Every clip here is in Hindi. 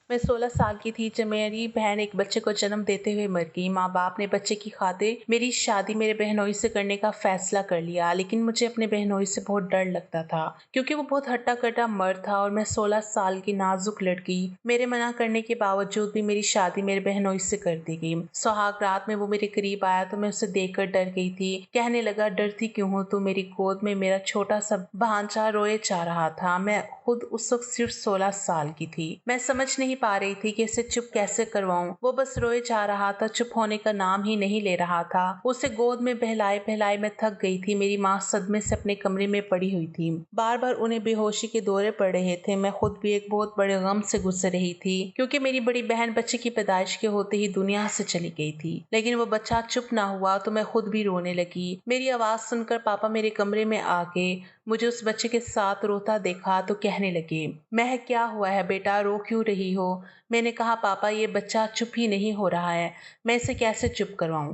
मैं 16 साल की थी जब मेरी बहन एक बच्चे को जन्म देते हुए मर गई। माँ बाप ने बच्चे की खातिर मेरी शादी मेरे बहनोई से करने का फैसला कर लिया, लेकिन मुझे अपने बहनोई से बहुत डर लगता था क्योंकि वो बहुत हट्टा कट्टा मर्द था और मैं 16 साल की नाजुक लड़की। मेरे मना करने के बावजूद भी मेरी शादी मेरे बहनोई से कर दी गई। सुहाग रात में वो मेरे करीब आया तो मैं उसे देखकर डर गई थी। कहने लगा, डरती क्यों हो तू? मेरी गोद में मेरा छोटा सा भांजा रोए जा रहा था। मैं खुद उस वक्त सिर्फ 16 साल की थी। मैं समझ नहीं पा रही थी कि इसे चुप कैसे करवाऊं। वो बस रोए जा रहा था, चुप होने का नाम ही नहीं ले रहा था। उसे गोद में बहलाए बहलाए मैं थक गई थी। मेरी माँ सदमे से अपने कमरे में पड़ी हुई थी। बार बार उन्हें बेहोशी के दौरे पड़ रहे थे। मैं खुद भी एक बहुत बड़े गम से गुजर रही थी क्योंकि मेरी बड़ी बहन बच्चे की पैदाइश के होते ही दुनिया से चली गई थी। लेकिन वो बच्चा चुप ना हुआ तो मैं खुद भी रोने लगी। मेरी आवाज सुनकर पापा मेरे कमरे में आके मुझे उस बच्चे के साथ रोता देखा तो कहने लगे, महक क्या हुआ है बेटा, रो क्यों रही हो? मैंने कहा, पापा ये बच्चा चुप ही नहीं हो रहा है, मैं इसे कैसे चुप करवाऊं?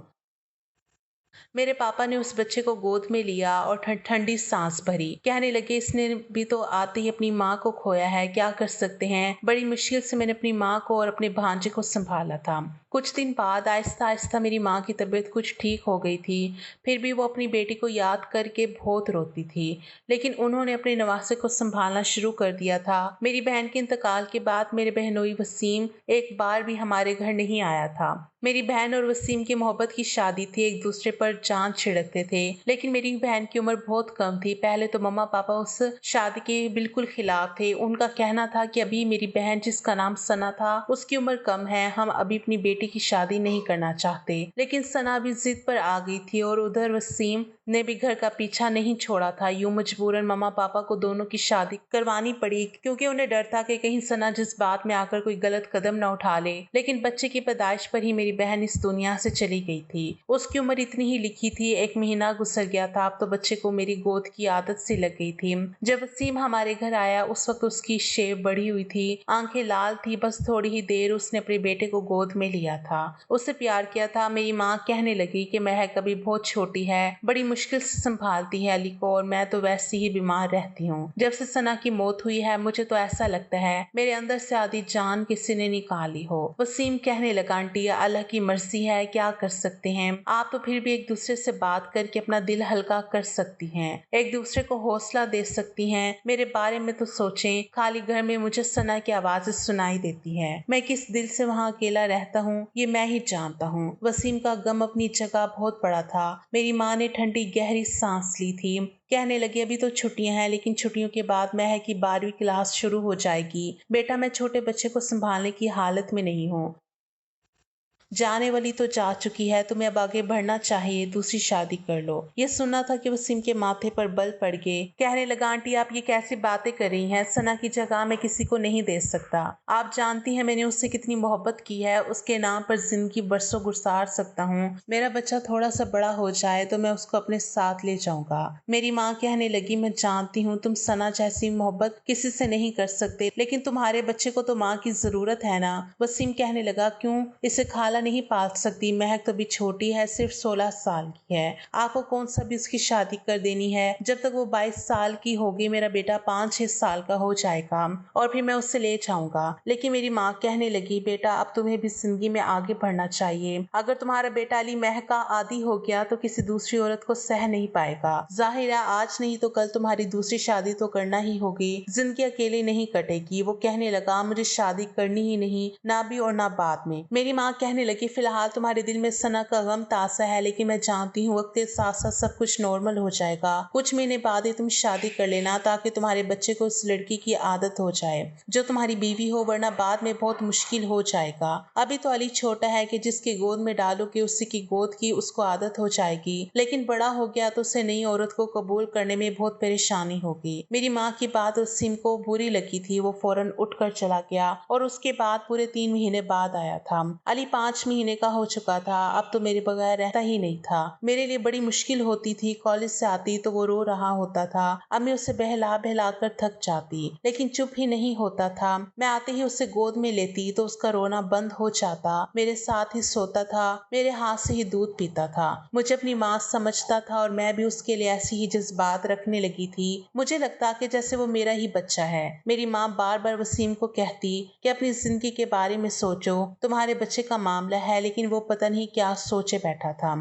मेरे पापा ने उस बच्चे को गोद में लिया और ठंडी सांस भरी। कहने लगे, इसने भी तो आते ही अपनी माँ को खोया है, क्या कर सकते हैं। बड़ी मुश्किल से मैंने अपनी माँ को और अपने भांजे को संभाला था। कुछ दिन बाद आहिस्ता आहिस्ता मेरी माँ की तबीयत कुछ ठीक हो गई थी। फिर भी वो अपनी बेटी को याद करके बहुत रोती थी, लेकिन उन्होंने अपने नवासे को संभालना शुरू कर दिया था। मेरी बहन के इंतकाल के बाद मेरे बहनोई वसीम एक बार भी हमारे घर नहीं आया था। मेरी बहन और वसीम की मोहब्बत की शादी थी, एक दूसरे पर जान छिड़कते थे, लेकिन मेरी बहन की उम्र बहुत कम थी। पहले तो मम्मा पापा उस शादी के बिल्कुल खिलाफ थे। उनका कहना था कि अभी मेरी बहन जिसका नाम सना था उसकी उम्र कम है, हम अभी अपनी बेटी की शादी नहीं करना चाहते। लेकिन सना भी जिद पर आ गई थी और उधर वसीम ने भी घर का पीछा नहीं छोड़ा था। यूं मजबूरन मम्मा पापा को दोनों की शादी करवानी पड़ी क्योंकि उन्हें डर था कि कहीं सना जज्बात में आकर कोई गलत कदम न उठा ले। लेकिन बच्चे की पैदाइश पर ही मेरी बहन इस दुनिया से चली गई थी। उसकी उम्र इतनी ही लिखी थी, 1 महीना गुजर गया था। अब तो बच्चे को मेरी गोद की आदत सी लग गई थी। जब वसीम हमारे घर आया उस वक्त उसकी शेव बढ़ी हुई थी, आंखें लाल थी। बस थोड़ी ही देर उसने अपने बेटे को गोद में लिया था, उससे प्यार किया था। मेरी माँ कहने लगी कि महक अभी बहुत छोटी है, बड़ी मुश्किल से संभालती है अली को, और मैं तो वैसे ही बीमार रहती हूँ। जब से सना की मौत हुई है मुझे तो ऐसा लगता है मेरे अंदर से आधी जान किसी ने निकाली हो। वसीम कहने लगा, आंटी अल्लाह की मर्जी है, क्या कर सकते हैं। आप तो फिर भी एक दूसरे से बात करके अपना दिल हल्का कर सकती हैं, एक दूसरे को हौसला दे सकती हैं। मेरे बारे में तो सोचें, खाली घर में मुझे सना की आवाजें सुनाई देती है। मैं किस दिल से वहाँ अकेला रहता हूँ ये मैं ही जानता हूँ। वसीम का गम अपनी जगह बहुत बड़ा था। मेरी माँ ने ठंडी गहरी सांस ली थी। कहने लगी, अभी तो छुट्टियां हैं, लेकिन छुट्टियों के बाद महक की 12वीं क्लास शुरू हो जाएगी। बेटा मैं छोटे बच्चे को संभालने की हालत में नहीं हूँ। जाने वाली तो जा चुकी है, तुम्हें अब आगे बढ़ना चाहिए, दूसरी शादी कर लो। ये सुनना था कि वसीम के माथे पर बल पड़ गए। कहने लगा, आंटी आप ये कैसी बातें कर रही हैं, सना की जगह मैं किसी को नहीं दे सकता। आप जानती हैं मैंने उससे कितनी मोहब्बत की है, उसके नाम पर जिंदगी बरसों गुजार सकता हूँ। मेरा बच्चा थोड़ा सा बड़ा हो जाए तो मैं उसको अपने साथ ले जाऊंगा। मेरी माँ कहने लगी, मैं जानती हूँ तुम सना जैसी मोहब्बत किसी से नहीं कर सकते, लेकिन तुम्हारे बच्चे को तो माँ की जरूरत है ना। वसीम कहने लगा, क्यों, इसे खाला नहीं पाल सकती? महक तो भी छोटी है, सिर्फ 16 साल की है। आपको कौन सा भी उसकी शादी कर देनी है? जब तक वो 22 साल की होगी मेरा बेटा 5-6 साल का हो जाएगा और फिर मैं उससे ले जाऊंगा। लेकिन मेरी माँ कहने लगी, बेटा अब तुम्हें भी जिंदगी में आगे बढ़ना चाहिए। अगर तुम्हारा बेटा अली महक का आदी हो गया तो किसी दूसरी औरत को सह नहीं पाएगा। जाहिर है आज नहीं तो कल तुम्हारी दूसरी शादी तो करना ही होगी, जिंदगी अकेली नहीं कटेगी। वो कहने लगा, मुझे शादी करनी ही नहीं, ना भी और ना बाद में। मेरी माँ कहने लगी, फिलहाल तुम्हारे दिल में सना का गम तासा है, लेकिन मैं जानती हूँ वक्त के साथ साथ सब कुछ नॉर्मल हो जाएगा। कुछ महीने बाद ही तुम शादी कर लेना ताकि तुम्हारे बच्चे को उस लड़की की आदत हो जाए जो तुम्हारी बीवी हो, वरना बाद में बहुत मुश्किल हो जाएगा। अभी तो अली छोटा है कि जिसकी गोद में डालोगे उसी की गोद की उसको आदत हो जाएगी, लेकिन बड़ा हो गया तो उसे नई औरत को कबूल करने में बहुत परेशानी होगी। मेरी माँ की बात वसीम को बुरी लगी थी। वो फौरन उठकर चला गया और उसके बाद पूरे 3 महीने बाद आया था। अली 5 5 महीने का हो चुका था। अब तो मेरे बगैर रहता ही नहीं था। मेरे लिए बड़ी मुश्किल होती थी। कॉलेज से आती तो वो रो रहा होता था। अब मैं उसे बहला बहला कर थक जाती, लेकिन चुप ही नहीं होता था। मैं आते ही उसे गोद में लेती तो उसका रोना बंद हो जाता। मेरे साथ ही सोता था, मेरे हाथ से ही दूध पीता था। मुझे अपनी माँ समझता था और मैं भी उसके लिए ऐसी ही जज्बात रखने लगी थी। मुझे लगता कि जैसे वो मेरा ही बच्चा है। मेरी माँ बार बार वसीम को कहती कि अपनी जिंदगी के बारे में सोचो, तुम्हारे बच्चे का मामला है, लेकिन वो पता नहीं क्या सोचे बैठा था।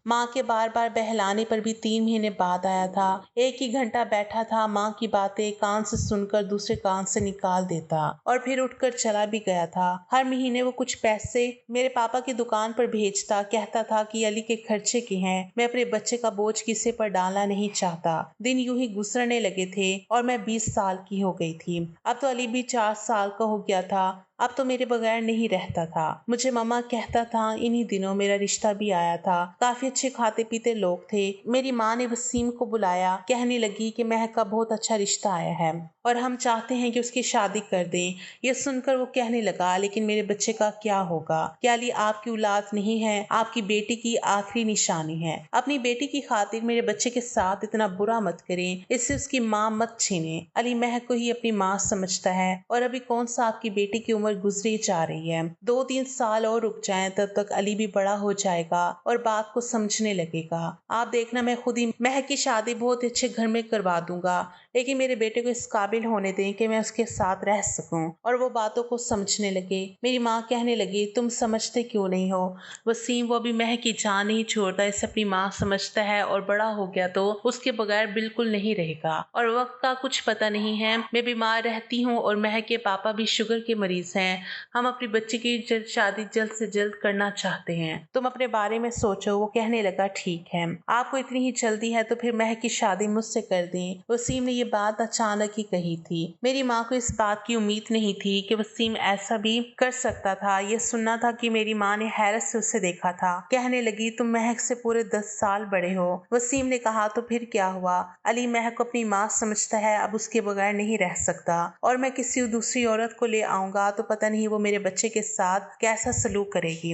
माँ के बार बार बहलाने पर भी 3 महीने बाद आया था। एक ही घंटा बैठा था, माँ की बातें कान से सुनकर दूसरे कान से निकाल देता और फिर उठकर चला भी गया था। हर महीने वो कुछ पैसे मेरे पापा की दुकान पर भेजता, कहता था कि अली के खर्चे के हैं। मैं अपने बच्चे का बोझ किसी पर डालना नहीं चाहता। दिन यूं ही गुजरने लगे थे और मैं 20 साल की हो गई थी। अब तो अली भी 4 साल का हो गया था। अब तो मेरे बगैर नहीं रहता था। मुझे मामा कहता था इन्हीं दिनों मेरा रिश्ता भी आया था। काफी अच्छे खाते पीते लोग थे। मेरी माँ ने वसीम को बुलाया, कहने लगी कि महक का बहुत अच्छा रिश्ता आया है और हम चाहते हैं कि उसकी शादी कर दें। ये सुनकर वो कहने लगा, लेकिन मेरे बच्चे का क्या होगा? क्या अली आपकी औलाद नहीं है? आपकी बेटी की आखिरी निशानी है। अपनी बेटी की खातिर मेरे बच्चे के साथ इतना बुरा मत करें, इससे उसकी माँ मत छीने। अली महक को ही अपनी माँ समझता है और अभी कौन सा आपकी बेटी की उम्र गुजरी जा रही है। 2-3 साल और रुक जाएं, तब तक अली भी बड़ा हो जाएगा और बात को समझने लगेगा। आप देखना, मैं खुद ही महक की शादी बहुत अच्छे घर में करवा दूंगा, लेकिन मेरे बेटे को इस काबिल होने दें कि मैं उसके साथ रह सकूं और वो बातों को समझने लगे। मेरी माँ कहने लगी, तुम समझते क्यों नहीं हो वसीम? वो अभी महक की जान नहीं छोड़ता, इसे अपनी माँ समझता है और बड़ा हो गया तो उसके बगैर बिल्कुल नहीं रहेगा। और वक्त का कुछ पता नहीं है। मैं बीमार रहती हूँ और महक के पापा भी शुगर के मरीज हैं। हम अपनी बच्ची की शादी जल्द से जल्द करना चाहते हैं। तुम अपने बारे में सोचो। वो कहने लगा, ठीक है, आपको इतनी ही जल्दी है तो फिर महक की शादी मुझसे कर दें। वसीम ने ये बात अचानक ही कही थी। मेरी माँ को इस बात की उम्मीद नहीं थी कि वसीम ऐसा भी कर सकता था। ये सुनना था कि मेरी माँ ने हैरत से उसे देखा था। कहने लगी, तुम महक से पूरे 10 साल बड़े हो। वसीम ने कहा, तो फिर क्या हुआ? अली महक को अपनी माँ समझता है, अब उसके बगैर नहीं रह सकता और मैं किसी दूसरी औरत को ले आऊंगा तो पता नहीं वो मेरे बच्चे के साथ कैसा सलूक करेगी।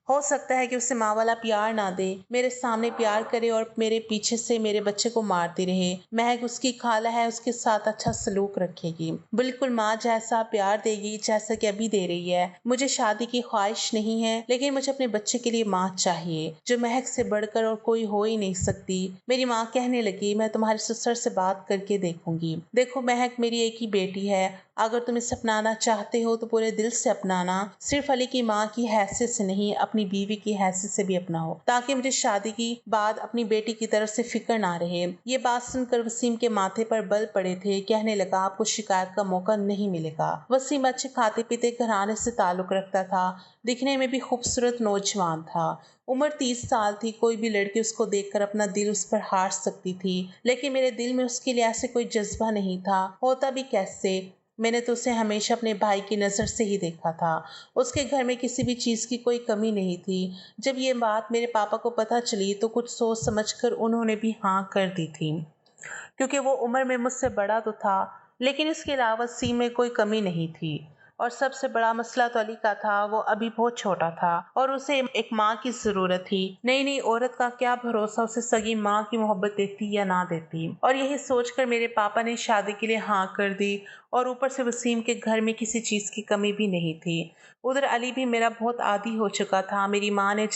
हो सकता है कि उसे माँ वाला प्यार ना दे, मेरे सामने प्यार करे और मेरे पीछे से मेरे बच्चे को मारती रहे। महक उसकी खाला है, उसके साथ अच्छा सलूक रखेगी, बिल्कुल माँ जैसा प्यार देगी जैसा कि अभी दे रही है। मुझे शादी की ख्वाहिश नहीं है, लेकिन मुझे अपने बच्चे के लिए माँ चाहिए जो महक से बढ़कर और कोई हो ही नहीं सकती। मेरी माँ कहने लगी, मैं तुम्हारे ससुर से बात करके देखूंगी। देखो महक मेरी एक ही बेटी है, अगर तुम इसे अपनाना चाहते हो तो पूरे दिल से अपनाना। सिर्फ अली की माँ की हैसियत से नहीं, अपनी बीवी की हैसियत से भी अपनाओ, ताकि मुझे शादी की बाद अपनी बेटी की तरफ से फिक्र ना रहे। ये बात सुनकर वसीम के माथे पर बल पड़े थे। कहने लगा, आपको शिकायत का मौका नहीं मिलेगा। वसीम अच्छे खाते पीते घराने से ताल्लुक रखता था। दिखने में भी खूबसूरत नौजवान था। उम्र 30 साल थी। कोई भी लड़की उसको देखकर अपना दिल उस पर हार सकती थी, लेकिन मेरे दिल में उसके लिए ऐसे कोई जज्बा नहीं था। होता भी कैसे? मैंने तो उसे हमेशा अपने भाई की नज़र से ही देखा था। उसके घर में किसी भी चीज़ की कोई कमी नहीं थी। जब ये बात मेरे पापा को पता चली तो कुछ सोच समझकर उन्होंने भी हाँ कर दी थी, क्योंकि वो उम्र में मुझसे बड़ा तो था, लेकिन इसके अलावा सी में कोई कमी नहीं थी। और सबसे बड़ा मसला तो अली का था। वो अभी बहुत छोटा था और उसे एक माँ की जरूरत थी। नई नई औरत का क्या भरोसा उसे सगी माँ की मोहब्बत देती या ना देती। और यही सोचकर मेरे पापा ने शादी के लिए हाँ कर दी। और ऊपर से वसीम के घर में किसी चीज की कमी भी नहीं थी। उधर अली भी मेरा बहुत आदी हो चुका था। मेरी माँ ने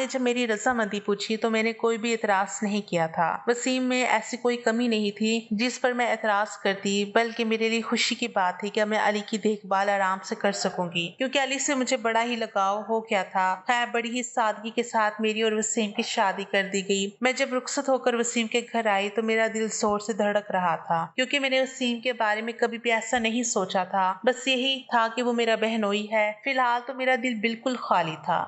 जब मेरी रजामंदी पूछी तो मैंने कोई भी एतराज नहीं किया था। वसीम में ऐसी कोई कमी नहीं थी जिस पर मैं एतराज करती, बल्कि मेरे लिए खुशी की बात थी कि मैं अली की देखभाल आराम से कर सकूंगी, क्योंकि अली से मुझे बड़ा ही लगाव हो गया था। खैर बड़ी ही सादगी के साथ मेरी और वसीम की शादी कर दी गई। मैं जब रुखसत होकर वसीम के घर आई तो मेरा दिल जोर से धड़क रहा था, क्योंकि मैंने वसीम के बारे में कभी भी ऐसा नहीं सोचा था। बस यही था कि वो मेरा बहनोई है। फिलहाल तो मेरा दिल बिल्कुल खाली था।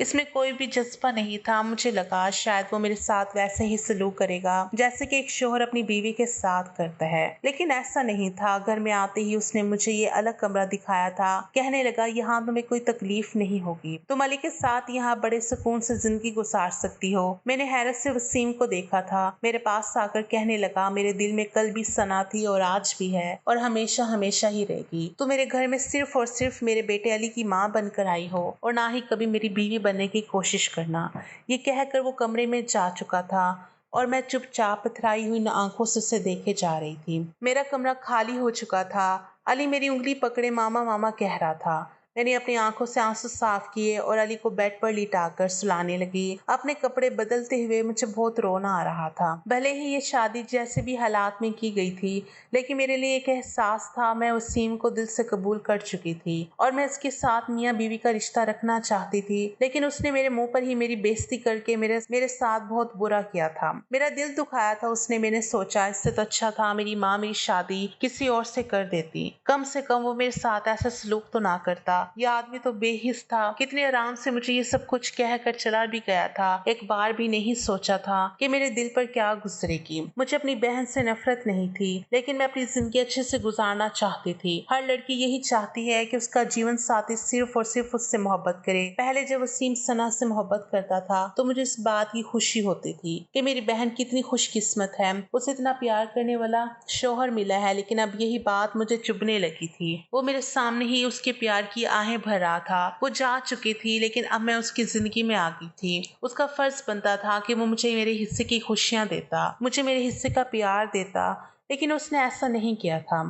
इसमें कोई भी जज़्बा नहीं था। मुझे लगा शायद वो मेरे साथ वैसे ही सलूक करेगा जैसे कि एक शौहर अपनी बीवी के साथ करता है, लेकिन ऐसा नहीं था। घर में आते ही उसने मुझे ये अलग कमरा दिखाया था। कहने लगा, यहाँ तुम्हें कोई तकलीफ नहीं होगी, तुम अली के साथ यहाँ बड़े सुकून से जिंदगी गुजार सकती हो। मैंने हैरत से वसीम को देखा था। मेरे पास आकर कहने लगा, मेरे दिल में कल भी सना थी और आज भी है और हमेशा हमेशा ही रहेगी। तुम मेरे घर में सिर्फ और सिर्फ मेरे बेटे अली की माँ बनकर आई हो और ना ही कभी मेरी बीवी बनने की कोशिश करना। ये कहकर वो कमरे में जा चुका था और मैं चुपचाप पथराई हुई आंखों से उसे देखे जा रही थी। मेरा कमरा खाली हो चुका था। अली मेरी उंगली पकड़े मामा मामा कह रहा था। मैंने अपनी आंखों से आंसू साफ किए और अली को बेड पर लिटाकर सुलाने लगी। अपने कपड़े बदलते हुए मुझे बहुत रोना आ रहा था। भले ही ये शादी जैसे भी हालात में की गई थी, लेकिन मेरे लिए एक एहसास था। मैं वसीम को दिल से कबूल कर चुकी थी और मैं उसके साथ मियाँ बीवी का रिश्ता रखना चाहती थी, लेकिन उसने मेरे मुंह पर ही मेरी बेइज्जती करके मेरे साथ बहुत बुरा किया था। मेरा दिल दुखाया था उसने। मैंने सोचा इससे तो अच्छा था मेरी माँ मेरी शादी किसी और से कर देती। कम से कम वो मेरे साथ ऐसा सलूक तो ना करता। यह आदमी तो बेहिस था। कितने आराम से मुझे ये सब कुछ कहकर चला भी गया था। एक बार भी नहीं सोचा था कि मेरे दिल पर क्या गुजरेगी। मुझे अपनी बहन से नफरत नहीं थी, लेकिन मैं अपनी जिंदगी अच्छे से गुजारना चाहती थी। हर लड़की यही चाहती है कि उसका जीवन साथी सिर्फ और सिर्फ उससे मोहब्बत करे। पहले जब वसीम सना से मोहब्बत करता था तो मुझे इस बात की खुशी होती थी कि मेरी बहन कितनी खुशकिस्मत है, उसे इतना प्यार करने वाला शौहर मिला है। लेकिन अब यही बात मुझे चुभने लगी थी। वो मेरे सामने ही उसके प्यार की आहें भर रहा था। वो जा चुकी थी, लेकिन अब मैं उसकी जिंदगी में आ गई थी। उसका फर्ज बनता था कि वो मुझे मेरे हिस्से की खुशियां देता, मुझे मेरे हिस्से का प्यार देता, लेकिन उसने ऐसा नहीं किया था।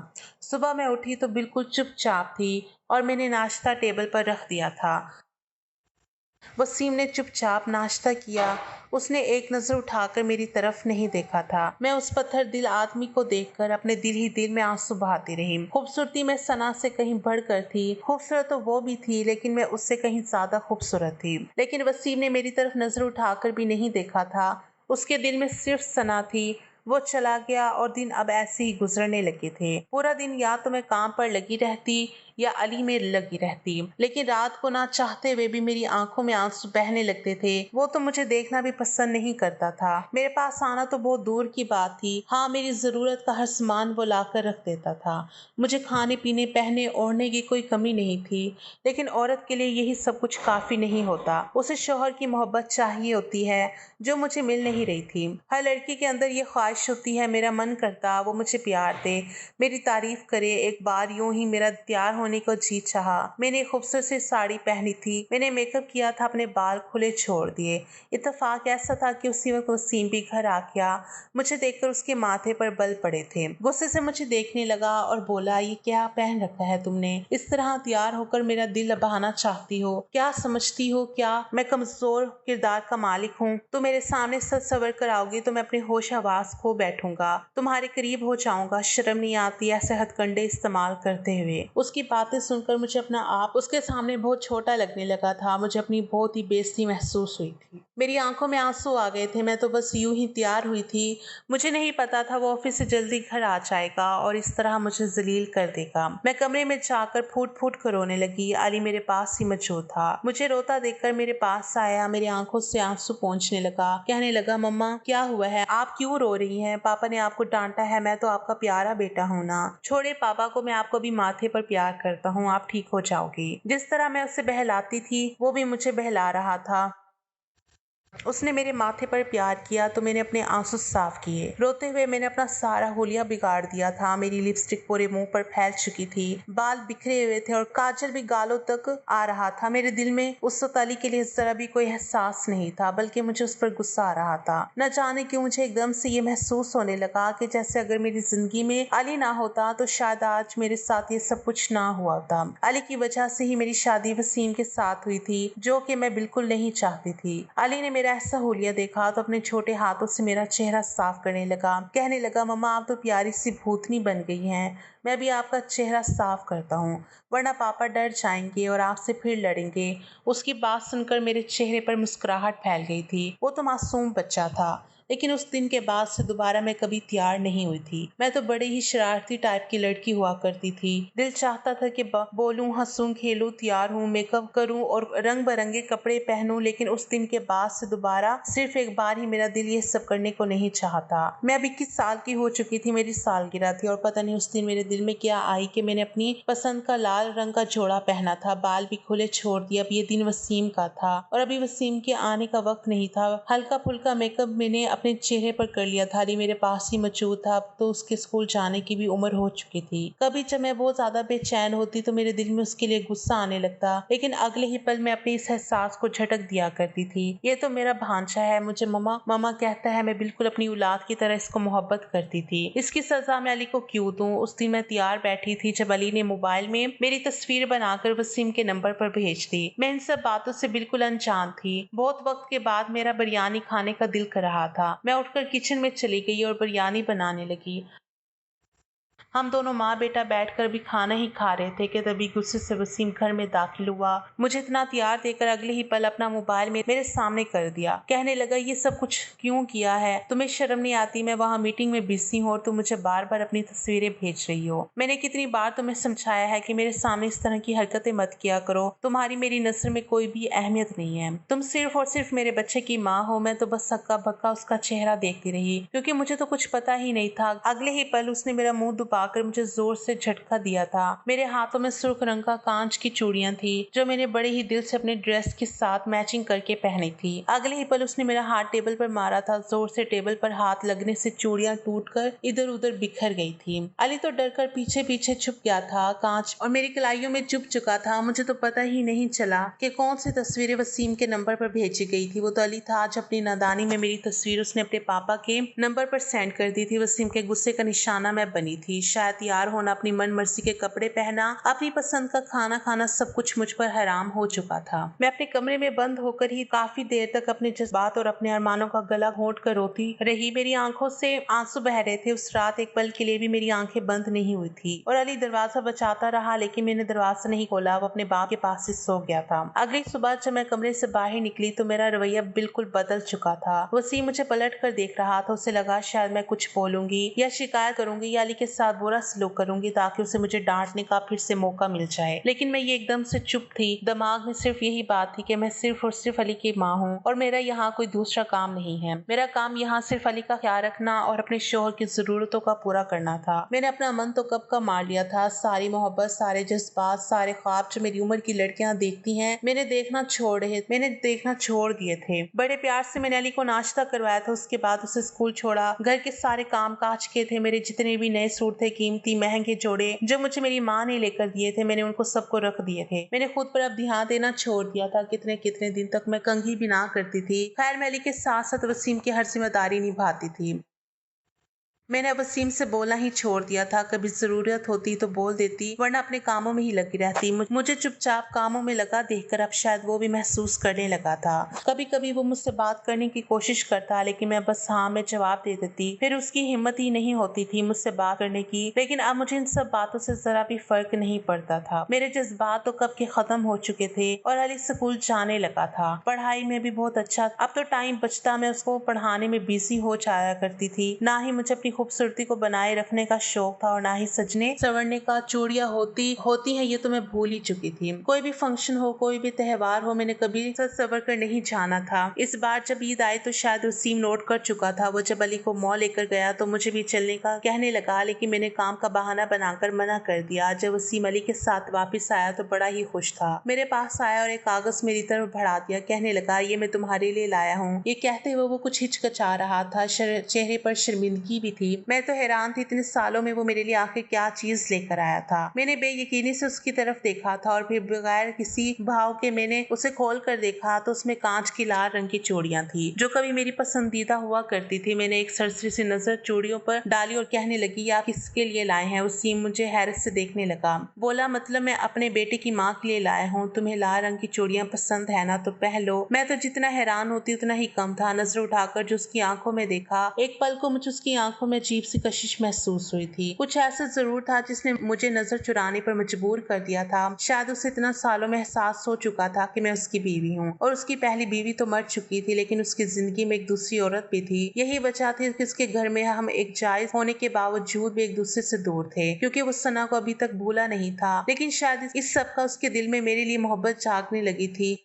सुबह मैं उठी तो बिल्कुल चुपचाप थी और मैंने नाश्ता टेबल पर रख दिया था। वसीम ने चुपचाप नाश्ता किया। उसने एक नजर उठाकर मेरी तरफ नहीं देखा था। मैं उस पत्थर दिल आदमी को देखकर अपने दिल ही दिल में आंसू बहाती रही। खूबसूरती में सना से कहीं बढ़कर थी। खूबसूरत तो वो भी थी, लेकिन मैं उससे कहीं ज्यादा खूबसूरत थी। लेकिन वसीम ने मेरी तरफ नजर उठाकर भी नहीं देखा था। उसके दिल में सिर्फ सना थी। वो चला गया और दिन अब ऐसे ही गुजरने लगे थे। पूरा दिन या तो मैं काम पर लगी रहती या अली में लगी रहती, लेकिन रात को ना चाहते हुए भी मेरी आंखों में आंसू बहने लगते थे। वो तो मुझे देखना भी पसंद नहीं करता था। मेरे पास आना तो बहुत दूर की बात थी। हाँ, मेरी जरूरत का हर सामान वो लाकर रख देता था। मुझे खाने पीने पहनने ओढ़ने की कोई कमी नहीं थी, लेकिन औरत के लिए यही सब कुछ काफी नहीं होता। उसे शौहर की मोहब्बत चाहिए होती है, जो मुझे मिल नहीं रही थी। हर लड़की के अंदर ये ख्वाहिश होती है, मेरा मन करता वो मुझे प्यार दे, मेरी तारीफ करे। एक बार यूं ही मेरा तैयार होने को जी चाहा। मैंने खूबसूरत सी साड़ी पहनी थी, मैंने मेकअप किया था, अपने बाल खुले छोड़ दिए। इत्तेफाक ऐसा था कि उसी वक्त वसीम भी घर आ गया। मुझे देखकर उसके माथे पर बल पड़े थे। गुस्से से मुझे देखने लगा और बोला, ये क्या पहन रखा है तुमने? इस तरह तैयार होकर मेरा दिल बहाना चाहती हो? क्या समझती हो क्या मैं कमजोर किरदार का मालिक हूँ? तुम मेरे सामने सच सवर कर आओगी तो मैं अपने होश आवाज खो बैठूंगा, तुम्हारे करीब हो जाऊंगा। शर्म नहीं आती ऐसे हथकंडे इस्तेमाल करते हुए? उसकी बातें सुनकर मुझे अपना आप उसके सामने बहुत छोटा लगने लगा था। मुझे अपनी बहुत ही बेइज्जती महसूस हुई थी। मेरी आंखों में आंसू आ गए थे। मैं तो बस यूं ही तैयार हुई थी। मुझे नहीं पता था वो ऑफिस से जल्दी घर आ जाएगा और इस तरह मुझे जलील कर देगा। मैं कमरे में जाकर फूट फूट कर रोने लगी। अली मेरे पास ही मौजूद था। मुझे रोता देखकर मेरे पास आया, मेरी आंखों से आंसू पोंछने लगा। कहने लगा, मम्मा क्या हुआ है? आप क्यों रो रही हैं? पापा ने आपको डांटा है? मैं तो आपका प्यारा बेटा हूँ ना। छोड़े पापा को, मैं आपको भी माथे पर प्यार करता हूँ, आप ठीक हो जाओगी। जिस तरह मैं उसे बहलाती थी वो भी मुझे बहला रहा था। उसने मेरे माथे पर प्यार किया तो मैंने अपने आंसू साफ किए। रोते हुए मैंने अपना सारा होलिया बिगाड़ दिया था। मेरी लिपस्टिक पूरे मुंह पर फैल चुकी थी, बाल बिखरे हुए थे और काजल भी गालों तक आ रहा था। मेरे दिल में उस अली के लिए जरा भी कोई एहसास नहीं था, बल्कि मुझे उस पर गुस्सा आ रहा था। न जाने क्यों मुझे एकदम से ये महसूस होने लगा कि जैसे अगर मेरी जिंदगी में अली ना होता तो शायद आज मेरे साथ ये सब कुछ ना हुआ होता। अली की वजह से ही मेरी शादी वसीम के साथ हुई थी, जो कि मैं बिल्कुल नहीं चाहती थी। अली ने मेरा ऐसा होलिया देखा तो अपने छोटे हाथों से मेरा चेहरा साफ करने लगा। कहने लगा, मम्मा आप तो प्यारी सी भूतनी बन गई हैं। मैं भी आपका चेहरा साफ करता हूँ, वरना पापा डर जाएंगे और आपसे फिर लड़ेंगे। उसकी बात सुनकर मेरे चेहरे पर मुस्कुराहट फैल गई थी। वो तो मासूम बच्चा था। लेकिन उस दिन के बाद से दोबारा मैं कभी तैयार नहीं हुई थी। मैं तो बड़े ही शरारती टाइप की लड़की हुआ करती थी। दिल चाहता था कि बोलूं, हंसूं, खेलूं, तैयार हूं, मेकअप करूं और रंग बिरंगे कपड़े पहनूं, लेकिन उस दिन के बाद से दोबारा सिर्फ एक बार ही मेरा दिल ये सब करने को नहीं चाहता। मैं अब 21 साल की हो चुकी थी, मेरी सालगिरह थी और पता नहीं उस दिन मेरे दिल में क्या आई कि मैंने अपनी पसंद का लाल रंग का जोड़ा पहना था, बाल भी खुले छोड़ दिए। अब ये दिन वसीम का था और अभी वसीम के आने का वक्त नहीं था। हल्का फुल्का मेकअप मैंने अपने चेहरे पर कर लिया था, अली मेरे पास ही मौजूद था। अब तो उसके स्कूल जाने की भी उम्र हो चुकी थी। कभी जब मैं बहुत ज्यादा बेचैन होती तो मेरे दिल में उसके लिए गुस्सा आने लगता, लेकिन अगले ही पल मैं अपने इस एहसास को झटक दिया करती थी। ये तो मेरा भांजा है, मुझे ममा ममा कहता है। मैं बिल्कुल अपनी औलाद की तरह इसको मोहब्बत करती थी। इसकी सजा मैं अली को क्यों दूं? उस दिन मैं तैयार बैठी थी जब अली ने मोबाइल में मेरी तस्वीर बनाकर वसीम के नंबर पर भेज दी। मैं इन सब बातों से बिल्कुल अनजान थी। बहुत वक्त के बाद मेरा बिरयानी खाने का दिल कर रहा था। मैं उठकर किचन में चली गई और बिरयानी बनाने लगी। हम दोनों माँ बेटा बैठकर भी खाना ही खा रहे थे कि तभी गुस्से से वसीम घर में दाखिल हुआ। मुझे इतना तैयार देखकर अगले ही पल अपना मोबाइल मेरे सामने कर दिया। कहने लगा, ये सब कुछ क्यों किया है? तुम्हें शर्म नहीं आती? मैं वहाँ मीटिंग में बिजी हूँ और तुम मुझे बार बार अपनी तस्वीरें भेज रही हो। मैंने कितनी बार तुम्हें समझाया है कि मेरे सामने इस तरह की हरकतें मत किया करो। तुम्हारी मेरी नजर में कोई भी अहमियत नहीं है। तुम सिर्फ और सिर्फ मेरे बच्चे की माँ हो। मैं तो बस हक्का बक्का उसका चेहरा देखती रही, क्योंकि मुझे तो कुछ पता ही नहीं था। अगले ही पल उसने मेरा मुंह दबाकर मुझे जोर से झटका दिया था। मेरे हाथों में सुर्ख रंग का कांच की चूड़ियां थी जो मैंने बड़े ही दिल से अपने ड्रेस के साथ मैचिंग करके पहनी थी। अगले ही पल उसने मेरा हाथ टेबल पर मारा था। जोर से टेबल पर हाथ लगने से चूड़ियां टूटकर इधर उधर बिखर गई थी। अली तो डरकर पीछे पीछे छुप गया था। कांच और मेरी कलाइयों में चुप चुका था। मुझे तो पता ही नहीं चला कि कौन सी तस्वीरें वसीम के नंबर पर भेजी गई थी। वो तो अली था आज अपनी नादानी में मेरी तस्वीर उसने अपने पापा के नंबर पर सेंड कर दी थी। वसीम के गुस्से का निशाना मैं बनी थी। शायद तैयार होना, अपनी मन मर्जी के कपड़े पहना, अपनी पसंद का खाना खाना, सब कुछ मुझ पर हराम हो चुका था। मैं अपने कमरे में बंद होकर ही काफी देर तक अपने जज्बात और अपने अरमानों का गला घोंट कर रोती रही। मेरी आंखों से आंसू बह रहे थे। उस रात एक पल के लिए भी मेरी आंखें बंद नहीं हुई थी और अली दरवाजा बचाता रहा, लेकिन मैंने दरवाजा नहीं खोला। वो अपने बाप के पास ही सो गया था। अगली सुबह जब मैं कमरे से बाहर निकली तो मेरा रवैया बिल्कुल बदल चुका था। वसीम मुझे पलट कर देख रहा था। उसे लगा शायद मैं कुछ बोलूंगी या शिकायत करूंगी या अली के साथ बुरा सलूक करूंगी ताकि उसे मुझे डांटने का फिर से मौका मिल जाए। लेकिन मैं ये एकदम से चुप थी। दिमाग में सिर्फ यही बात थी कि मैं सिर्फ और सिर्फ अली की माँ हूँ और मेरा यहाँ कोई दूसरा काम नहीं है। मेरा काम यहाँ सिर्फ अली का ख्याल रखना और अपने शोहर की जरूरतों का पूरा करना था। मैंने अपना मन तो कब का मार लिया था। सारी मोहब्बत, सारे जज्बात, सारे ख्वाब जो मेरी उम्र की लड़कियां देखती हैं, मैंने देखना छोड़ दिए थे। बड़े प्यार से मैंने अली को नाश्ता करवाया था। उसके बाद उसे स्कूल छोड़ा। घर के सारे काम काज किए थे। मेरे जितने भी नए सूट थे, कीमती महंगे जोड़े जो मुझे मेरी माँ ने लेकर दिए थे, मैंने उनको सबको रख दिए थे। मैंने खुद पर अब ध्यान देना छोड़ दिया था। कितने कितने दिन तक मैं कंघी भी ना करती थी। खैर, मैं अली के साथ साथ वसीम की हर जिम्मेदारी निभाती थी। मैंने वसीम से बोलना ही छोड़ दिया था। कभी जरूरत होती तो बोल देती, वरना अपने कामों में ही लगी रहती। मुझे चुपचाप कामों में लगा देखकर अब शायद वो भी महसूस करने लगा था। कभी कभी वो मुझसे बात करने की कोशिश करता, लेकिन मैं बस हाँ में जवाब दे देती। फिर उसकी हिम्मत ही नहीं होती थी मुझसे बात करने की। लेकिन अब मुझे इन सब बातों से जरा भी फर्क नहीं पड़ता था। मेरे जज्बात तो कब के खत्म हो चुके थे और अली स्कूल जाने लगा था। पढ़ाई में भी बहुत अच्छा। अब तो टाइम बचता, मैं उसको पढ़ाने में बिजी हो जाया करती थी। ना ही मुझे अपनी खूबसूरती को बनाए रखने का शौक था और ना ही सजने संवरने का। चूड़ियां होती है ये तो मैं भूल ही चुकी थी। कोई भी फंक्शन हो, कोई भी त्योहार हो, मैंने कभी सज सवर कर नहीं जाना था। इस बार जब ईद आई तो शायद वसीम नोट कर चुका था। वो जब अली को मॉल लेकर गया तो मुझे भी चलने का कहने लगा, लेकिन मैंने काम का बहाना बनाकर मना कर दिया। जब वसीम अली के साथ वापस आया तो बड़ा ही खुश था। मेरे पास आया और एक कागज मेरी तरफ बढ़ा दिया। कहने लगा, ये मैं तुम्हारे लिए लाया हूँ। ये कहते हुए वो कुछ हिचकिचा रहा था। चेहरे पर शर्मिंदगी भी थी। मैं तो हैरान थी, इतने सालों में वो मेरे लिए आखिर क्या चीज लेकर आया था। मैंने बेयकीनी से उसकी तरफ देखा था और फिर बगैर किसी भाव के मैंने उसे खोल कर देखा तो उसमें कांच की लाल रंग की चूड़ियां थी जो कभी मेरी पसंदीदा हुआ करती थी। मैंने एक सरसरी सी नजर चूड़ियों पर डाली और कहने लगी, आप किसके लिए लाए हैं? वसीम मुझे हैरत से देखने लगा। बोला, मतलब मैं अपने बेटे की माँ के लिए लाया हूँ। तुम्हें लाल रंग की चूड़ियां पसंद है ना, तो पहन लो। मैं तो जितना हैरान होती उतना ही कम था। नजर उठाकर जो उसकी आंखों में देखा, एक पल को मुझे उसकी आंखों में अजीब सी कशिश महसूस हुई थी। कुछ ऐसा जरूर था जिसने मुझे नजर चुराने पर मजबूर कर दिया था। शायद उसे इतना सालों में एहसास हो चुका था कि मैं उसकी बीवी हूँ, और उसकी पहली बीवी तो मर चुकी थी, लेकिन उसकी जिंदगी में एक दूसरी औरत भी थी। यही वजह थी कि उसके घर में हम एक जायज होने के बावजूद भी एक दूसरे से दूर थे, क्योंकि वो सना को अभी तक भूला नहीं था। लेकिन शायद इस सब का उसके दिल में मेरे लिए मोहब्बत जागने लगी थी।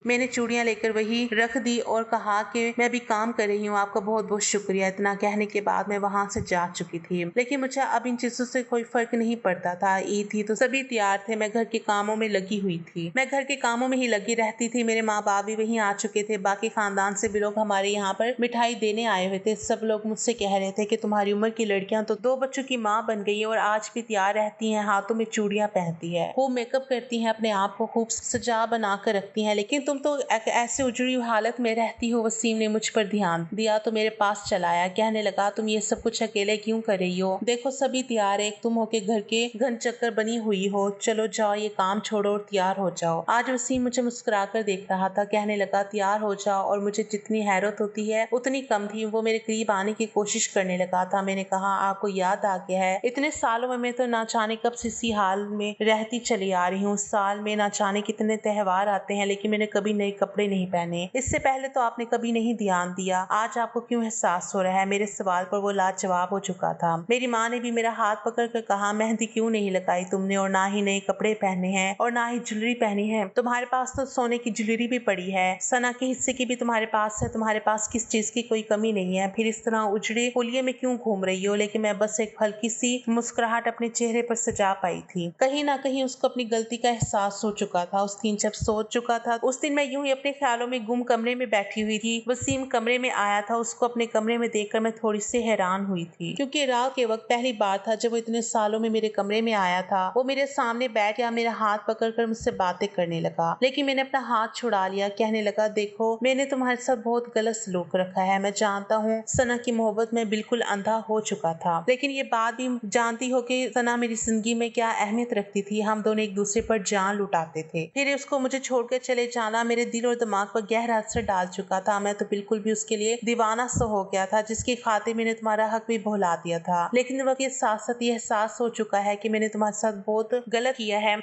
मैंने चूड़ियां लेकर वही रख दी और कहा कि मैं अभी काम कर रही हूँ, आपका बहुत बहुत शुक्रिया। इतना कहने के बाद मैं वहां से जा चुकी थी। लेकिन मुझे अब इन चीजों से कोई फर्क नहीं पड़ता था। ईद थी तो सभी तैयार थे। मैं घर के कामों में लगी हुई थी। मैं घर के कामों में ही लगी रहती थी। मेरे माँ बाप भी वहीं आ चुके थे। बाकी खानदान से भी लोग हमारे यहाँ पर मिठाई देने आए हुए थे। सब लोग मुझसे कह रहे थे कि तुम्हारी उम्र की लड़कियां तो 2 बच्चों की माँ बन गई है और आज भी तैयार रहती हैं, हाथों में चूड़ियां पहनती है, खूब मेकअप करती हैं, अपने आप को खूब सजा बना कर रखती हैं, लेकिन तुम तो ऐसे उजड़ी हुई हालत में रहती हो। वसीम ने मुझ पर ध्यान दिया तो मेरे पास चला आया। कहने लगा, तुम ये सब कुछ अकेले क्यों कर रही हो? देखो सभी तैयार है, तुम होके घर के घन चक्कर बनी हुई हो। चलो जाओ, ये काम छोड़ो और तैयार हो जाओ। आज वसीम मुझे मुस्कुरा कर देख रहा था। कहने लगा, तैयार हो जाओ, और मुझे जितनी हैरत होती है उतनी कम थी। वो मेरे करीब आने की कोशिश करने लगा था। मैंने कहा, आपको याद आ गया है, इतने सालों में मैं तो ना जाने कब से इसी हाल में रहती चली आ रही हूँ। साल में ना जाने कितने त्योहार आते हैं, लेकिन मैंने कभी नए कपड़े नहीं पहने। इससे पहले तो आपने कभी नहीं ध्यान दिया। आज आपको क्यों एहसास हो रहा है? मेरे सवाल पर वो लाजवाब हो चुका था। मेरी माँ ने भी मेरा हाथ पकड़ कर कहा, मेहंदी क्यों नहीं लगाई तुमने, और ना ही नए कपड़े पहने हैं, और ना ही ज्वेलरी पहनी है। तुम्हारे पास तो सोने की ज्वेलरी भी पड़ी है, सना के हिस्से की भी तुम्हारे पास है। तुम्हारे पास किस चीज की कोई कमी नहीं है। फिर इस तरह उजड़े होलिये में क्यों घूम रही हो? लेकिन मैं बस एक हल्की सी मुस्कुराहट अपने चेहरे पर सजा पाई थी। कहीं ना कहीं उसको अपनी गलती का एहसास हो चुका था। उस दिन जब सोच चुका था, उस दिन मैं यूं ही अपने ख्यालों में गुम कमरे में बैठी हुई थी। वसीम कमरे में आया था। उसको अपने कमरे में देखकर मैं थोड़ी सी हैरान हुई थी, क्योंकि रात के वक्त पहली बार था जब वो इतने सालों में मेरे कमरे में आया था। वो मेरे सामने बैठ गया, मेरा हाथ पकड़कर मुझसे बातें करने लगा, लेकिन मैंने अपना हाथ छुड़ा लिया। कहने लगा, देखो मैंने तुम्हारे साथ बहुत गलत सलूक रखा है। मैं जानता हूँ सना की मोहब्बत में बिल्कुल अंधा हो चुका था, लेकिन ये बात भी जानती हो कि सना मेरी जिंदगी में क्या अहमियत रखती थी। हम दोनों एक दूसरे पर जान लुटाते थे। फिर उसको मुझे छोड़कर चले जाना मेरे दिल और दिमाग पर गहरा असर डाल चुका था। मैं तो बिल्कुल भी उसके लिए दीवाना सा हो गया था, जिसकी खातिर मैंने तुम्हारा हक भी भुला दिया था। लेकिन वक्त के साथ साथ ये एहसास हो चुका है कि मैंने तुम्हारे साथ बहुत गलत किया है।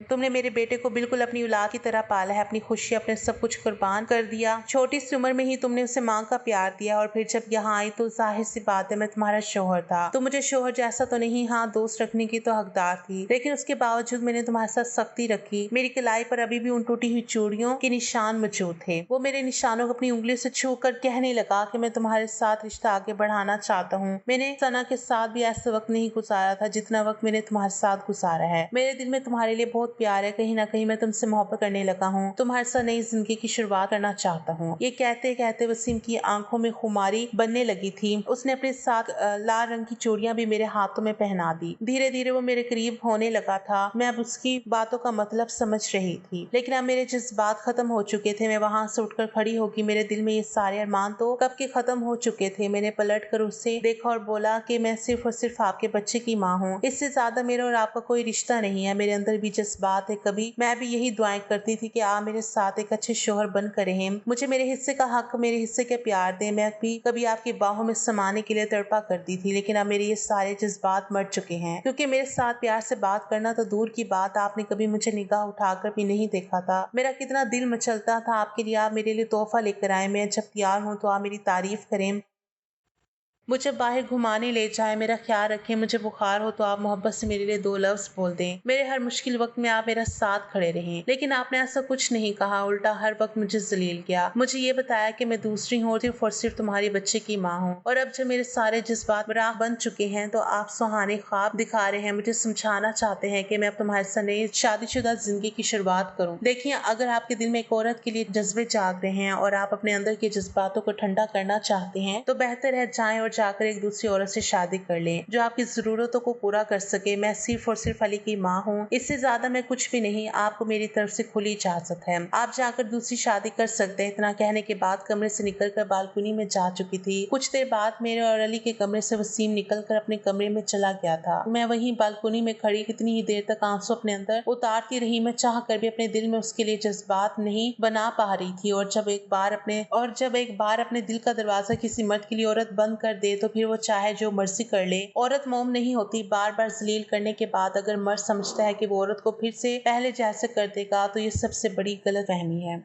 तुमने मेरे बेटे को बिल्कुल अपनी औलाद की तरह पाला है, अपनी खुशी, अपने सब कुछ कुर्बान कर दिया। छोटी सी उम्र में ही तुमने उसे माँ का प्यार दिया, और फिर जब यहाँ आई तो जाहिर सी बात है मैं तुम्हारा शोहर था। तो मुझे शोहर जैसा तो नहीं, हाँ दोस्त रखने की तो हकदार थी, लेकिन उसके बावजूद मैंने तुम्हारे साथ सख्ती रखी। मेरी कलाई पर अभी भी उन टूटी हुई चूड़ियों के निशान मौजूद थे। वो मेरे निशानों को अपनी उंगली से छू कर कहने लगा कि मैं तुम्हारे साथ रिश्ता आगे बढ़ाना चाहता हूँ। मैंने सना के साथ भी ऐसा वक्त नहीं गुजारा था जितना वक्त मैंने तुम्हारे साथ गुजारा है। मेरे दिल में तुम्हारे लिए बहुत प्यार है। कहीं ना कहीं मैं तुमसे मोहब्बत करने लगा हूँ। तुम्हारे साथ नई जिंदगी की शुरुआत करना चाहता हूँ। ये कहते कहते वसीम की आंखों में खुमारी बनने लगी थी। उसने अपने साथ लाल रंग की चूड़ियां भी मेरे हाथों में पहना दी। धीरे धीरे वो मेरे करीब होने लगा था। मैं अब उसकी बातों का मतलब समझ रही थी, लेकिन अब मेरे जज्बात खत्म हो चुके थे। मैं वहां से उठकर खड़ी होगी। मेरे दिल में ये सारे अरमान तो कब के खत्म हो चुके थे। मैंने पलट कर उससे देखा और बोला कि मैं सिर्फ और सिर्फ आपके बच्चे की माँ हूँ। इससे ज्यादा मेरा और आपका कोई रिश्ता नहीं है। मेरे अंदर भी जज्बात है। कभी मैं भी यही दुआएं करती थी कि आप मेरे साथ एक अच्छे शोहर बन कर रहें। मुझे मेरे हिस्से का हक, मेरे हिस्से के प्यार दें। मैं भी कभी आपकी बाहों में समाने के लिए तड़पा करती थी, लेकिन अब मेरे ये सारे जज्बात मर चुके हैं, क्योंकि मेरे साथ प्यार से बात करना तो दूर की बात, आपने कभी मुझे निगाह उठाकर भी नहीं देखा था। मेरा कितना दिल मचलता था आपके लिए। आप मेरे लिए तोहफा लेकर आए। मैं जब तैयार हूँ तो आप मेरी तारीफ करें, मुझे बाहर घुमाने ले जाए, मेरा ख्याल रखें। मुझे बुखार हो तो आप मोहब्बत से मेरे लिए 2 लफ्ज बोल दें। मेरे हर मुश्किल वक्त में आप मेरा साथ खड़े रहें। लेकिन आपने ऐसा कुछ नहीं कहा, उल्टा हर वक्त मुझे जलील किया। मुझे ये बताया कि मैं दूसरी हूँ, सिर्फ और सिर्फ तुम्हारे बच्चे की माँ हूँ। और अब जब मेरे सारे जज्बात राख बन चुके हैं तो आप सुहाने ख्वाब दिखा रहे हैं। मुझे समझाना चाहते हैं कि मैं अब तुम्हारे साथ नई शादीशुदा जिंदगी की शुरुआत करूँ। देखिए, अगर आपके दिल में एक औरत के लिए जज्बे जाग रहे हैं और आप अपने अंदर के जज्बातों को ठंडा करना चाहते हैं तो बेहतर है जाएं और जाकर एक दूसरी औरत से शादी कर लें जो आपकी जरूरतों को पूरा कर सके। मैं सिर्फ और सिर्फ अली की माँ हूँ, इससे ज्यादा मैं कुछ भी नहीं। आपको मेरी तरफ से खुली इजाजत है, आप जाकर दूसरी शादी कर सकते हैं। इतना कहने के बाद कमरे से निकलकर बालकनी में जा चुकी थी। कुछ देर बाद मेरे और अली के कमरे से वसीम निकलकर अपने कमरे में चला गया था। मैं वहीं बालकनी में खड़ी कितनी ही देर तक आंसू अपने अंदर उतारती रही। मैं चाह कर भी अपने दिल में उसके लिए जज्बात नहीं बना पा रही थी। और जब एक बार अपने दिल का दरवाजा किसी मर्द के लिए औरत बंद कर दे तो फिर वो चाहे जो मर्जी कर ले। औरत मोम नहीं होती। बार बार जलील करने के बाद अगर मर्द समझता है कि वो औरत को फिर से पहले जैसे कर देगा तो ये सबसे बड़ी गलतफहमी है।